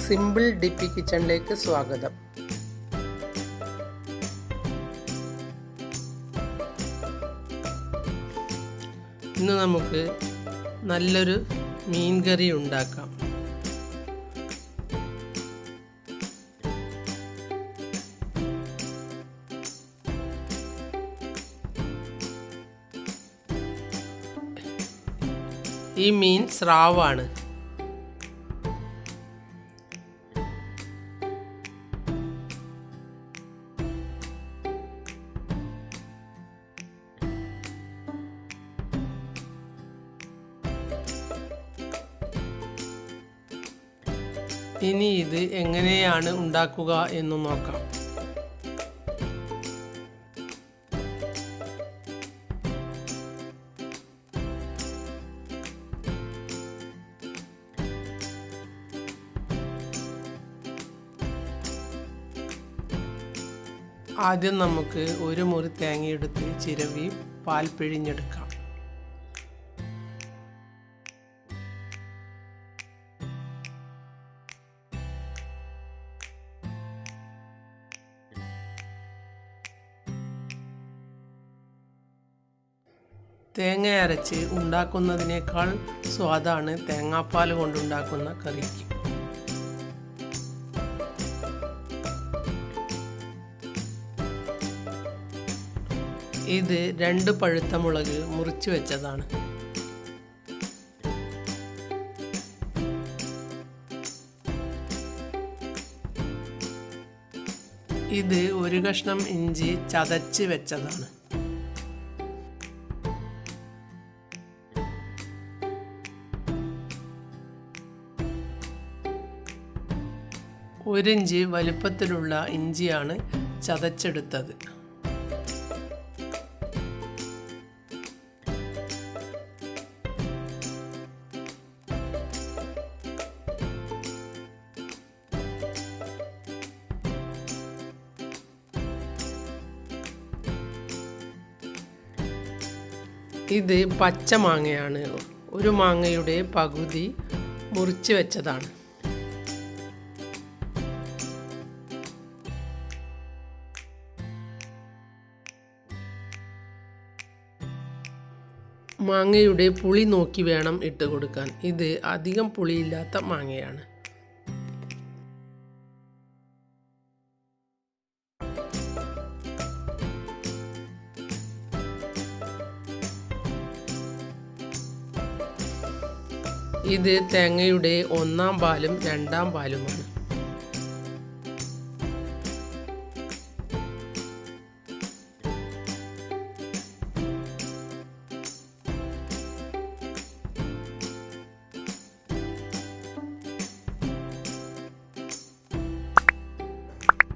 Simple ഡിപ്പി കിച്ചണിലേക്ക് സ്വാഗതം. ഇന്ന് നമുക്ക് നല്ലൊരു മീൻ കറി ഉണ്ടാക്കാം. ഈ മീൻ സ്രാവാണ്. ഇനി ഇത് എങ്ങനെയാണ് ഉണ്ടാക്കുക എന്ന് നോക്കാം. ആദ്യം നമുക്ക് ഒരു മുറി തേങ്ങയെടുത്ത് ചിരവി പാൽ പിഴിഞ്ഞെടുക്കാം. തേങ്ങ അരച്ച് ഉണ്ടാക്കുന്നതിനേക്കാൾ സ്വാദാണ് തേങ്ങാപ്പാൽ കൊണ്ടുണ്ടാക്കുന്ന കറിക്ക്. ഇത് 2 പഴുത്ത മുളക് മുറിച്ച് വെച്ചതാണ്. ഇത് 1 കഷ്ണം ഇഞ്ചി ചതച്ച് വെച്ചതാണ്. ഒരു ഇഞ്ച് വലുപ്പത്തിലുള്ള ഇഞ്ചിയാണ് ചതച്ചെടുത്തത്. ഇത് പച്ച മാങ്ങയാണ്. ഒരു മാങ്ങയുടെ പകുതി മുറിച്ച് വെച്ചതാണ്. മാങ്ങയുടെ പുളി നോക്കി വേണം ഇട്ട് കൊടുക്കാൻ. ഇത് അധികം പുളിയില്ലാത്ത മാങ്ങയാണ്. ഇത് തേങ്ങയുടെ 1-ാം പാലും 2-ാം പാലുമാണ്.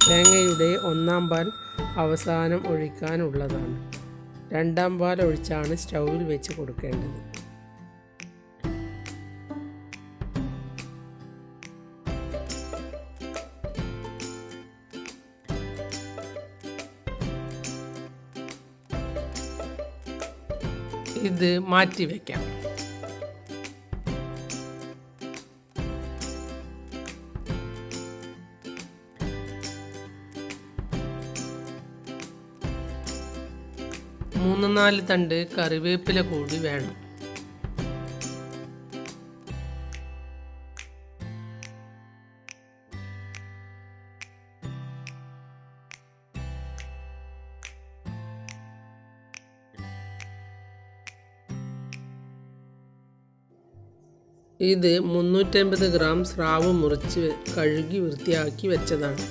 തേങ്ങയുടെ 1-ാം പാൽ അവസാനം ഒഴിക്കാനുള്ളതാണ്. 2-ാം പാൽ ഒഴിച്ചാണ് സ്റ്റൗവിൽ വെച്ച് കൊടുക്കേണ്ടത്. ഇത് മാറ്റി വയ്ക്കാം. മൂന്ന് 4 തണ്ട് കറിവേപ്പില കൂടി വേണം. ഇത് 350 ഗ്രാം സ്രാവ് മുറിച്ച് കഴുകി വൃത്തിയാക്കി വെച്ചതാണ്.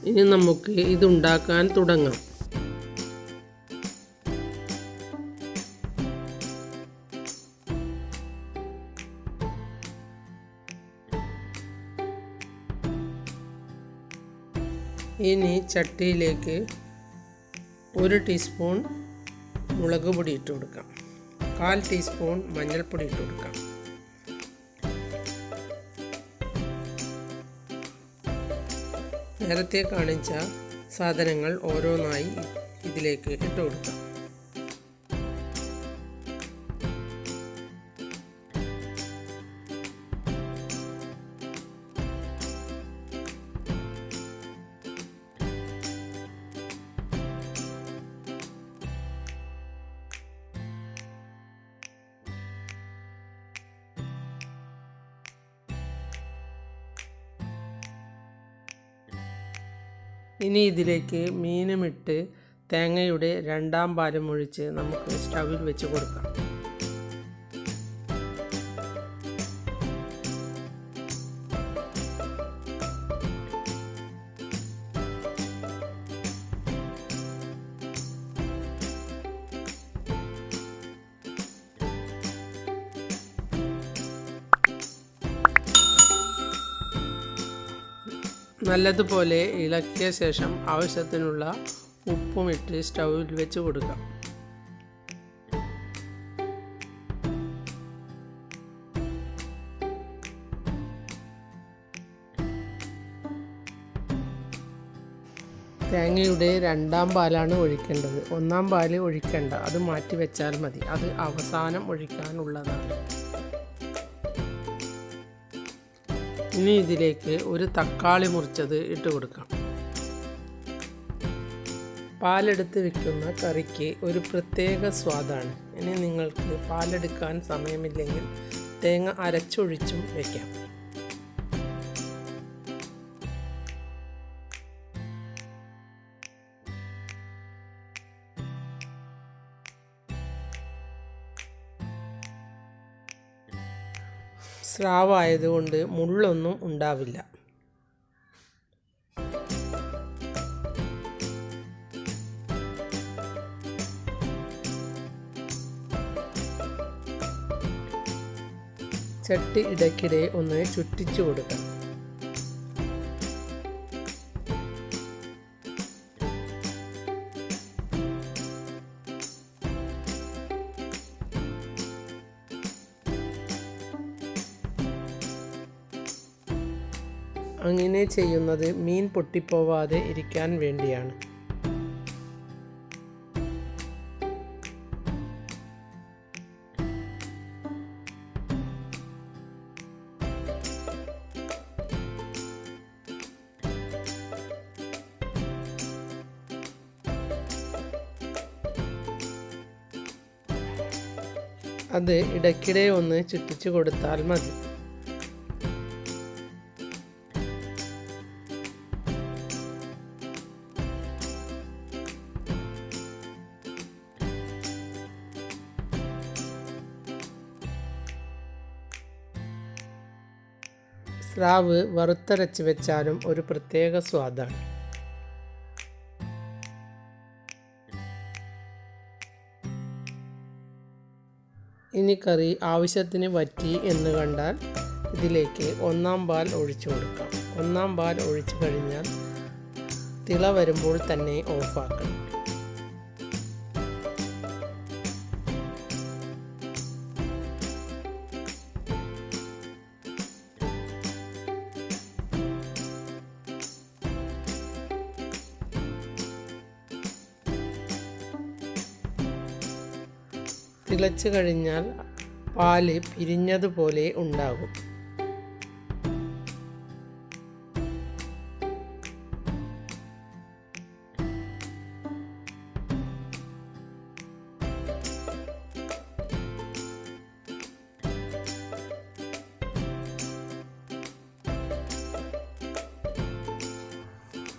ഇനി നമുക്ക് ഇതുണ്ടാക്കാൻ തുടങ്ങാം. ഇനി ചട്ടിയിലേക്ക് 1 ടീസ്പൂൺ മുളക് പൊടി ഇട്ട് കൊടുക്കാം. 1/4 ടീസ്പൂൺ മഞ്ഞൾപ്പൊടി ഇട്ട് കൊടുക്കാം. നേരത്തെ കാണിച്ച സാധനങ്ങൾ ഓരോന്നായി ഇതിലേക്ക് ഇട്ട് കൊടുക്കാം. ഇനി ഇതിലേക്ക് മീനുമിട്ട് തേങ്ങയുടെ രണ്ടാം പാലും ഒഴിച്ച് നമുക്ക് സ്റ്റൗവിൽ വെച്ച് കൊടുക്കാം. നല്ലതുപോലെ ഇളക്കിയ ശേഷം ആവശ്യത്തിനുള്ള ഉപ്പും ഇട്ട് സ്റ്റൗവിൽ വെച്ച് കൊടുക്കാം. തേങ്ങയുടെ രണ്ടാം പാലാണ് ഒഴിക്കേണ്ടത്. ഒന്നാം പാല് ഒഴിക്കേണ്ട, അത് മാറ്റി വെച്ചാൽ മതി. അത് അവസാനം ഒഴിക്കാനുള്ളതാണ്. ഇനി ഇതിലേക്ക് ഒരു തക്കാളി മുറിച്ചത് ഇട്ട് കൊടുക്കാം. പാലെടുത്ത് വെക്കുന്ന കറിക്ക് ഒരു പ്രത്യേക സ്വാദാണ്. ഇനി നിങ്ങൾക്ക് പാലെടുക്കാൻ സമയമില്ലെങ്കിൽ തേങ്ങ അരച്ചൊഴിച്ചും വയ്ക്കാം. സ്രാവായതുകൊണ്ട് മുള്ളൊന്നും ഉണ്ടാവില്ല. ചട്ടി ഇടയ്ക്കിടെ ഒന്ന് ചുറ്റിച്ചു കൊടുക്കണം. അങ്ങനെ ചെയ്യുന്നത് മീൻ പൊട്ടിപ്പോവാതെ ഇരിക്കാൻ വേണ്ടിയാണ്. അത് ഇടയ്ക്കിടെ ഒന്ന് ചുറ്റിച്ചു കൊടുത്താൽ മതി. സ്രാവ് വറുത്തരച്ച് വെച്ചാലും ഒരു പ്രത്യേക സ്വാദാണ്. ഇനി കറി ആവശ്യത്തിന് വറ്റി എന്ന് കണ്ടാൽ ഇതിലേക്ക് ഒന്നാം പാൽ ഒഴിച്ചു കൊടുക്കാം. ഒന്നാം പാൽ ഒഴിച്ചു കഴിഞ്ഞാൽ തിള വരുമ്പോൾ തന്നെ ഓഫാക്കണം. തിളച്ച് കഴിഞ്ഞാൽ പാല് പിരിഞ്ഞതുപോലെ ഉണ്ടാകും.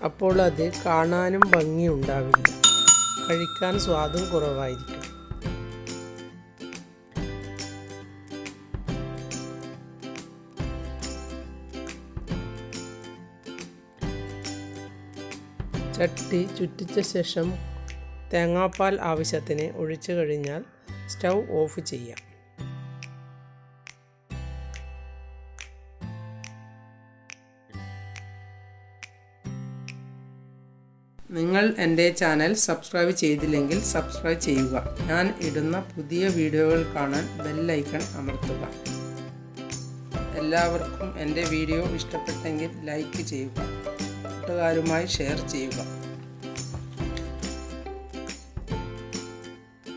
അപ്പോൾ അത് കാണാനും ഭംഗിയുണ്ടാവില്ല, കഴിക്കാൻ സ്വാദും കുറവായിരിക്കും. ചട്ടി ചുറ്റിച്ച ശേഷം തേങ്ങാപ്പാൽ ആവശ്യത്തിന് ഒഴിച്ചു കഴിഞ്ഞാൽ സ്റ്റൗ ഓഫ് ചെയ്യാം. നിങ്ങൾ എൻ്റെ ചാനൽ സബ്സ്ക്രൈബ് ചെയ്തില്ലെങ്കിൽ സബ്സ്ക്രൈബ് ചെയ്യുക. ഞാൻ ഇടുന്ന പുതിയ വീഡിയോകൾ കാണാൻ ബെൽ ഐക്കൺ അമർത്തുക. എല്ലാവർക്കും എൻ്റെ വീഡിയോ ഇഷ്ടപ്പെട്ടെങ്കിൽ ലൈക്ക് ചെയ്യുക. കൂട്ടുകാരുമായി ഷെയർ ചെയ്യുക.